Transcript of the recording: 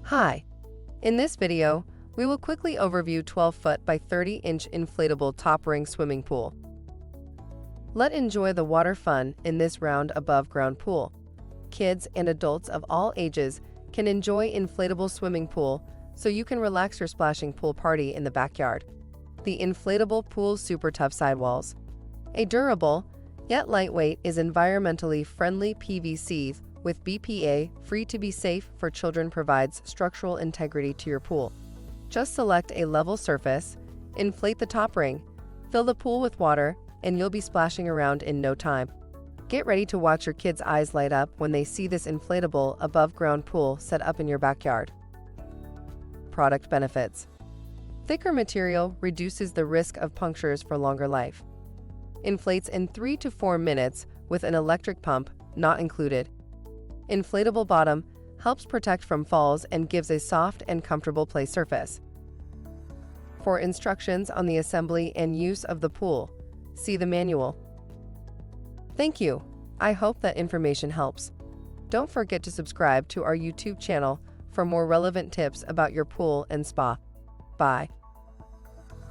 Hi! In this video, we will quickly overview 12-foot by 30-inch inflatable top-ring swimming pool. Let's enjoy the water fun in this round above-ground pool. Kids and adults of all ages can enjoy inflatable swimming pool, so you can relax your splashing pool party in the backyard. The inflatable pool's super tough sidewalls. A durable, yet lightweight, is environmentally friendly PVC with BPA, free to be safe for children, provides structural integrity to your pool. Just select a level surface, inflate the top ring, fill the pool with water, and you'll be splashing around in no time. Get ready to watch your kids' eyes light up when they see this inflatable above-ground pool set up in your backyard. Product benefits. Thicker material reduces the risk of punctures for longer life. Inflates in 3 to 4 minutes with an electric pump not included. Inflatable bottom helps protect from falls and gives a soft and comfortable play surface. For instructions on the assembly and use of the pool, see the manual. Thank you. I hope that information helps. Don't forget to subscribe to our YouTube channel for more relevant tips about your pool and spa. Bye.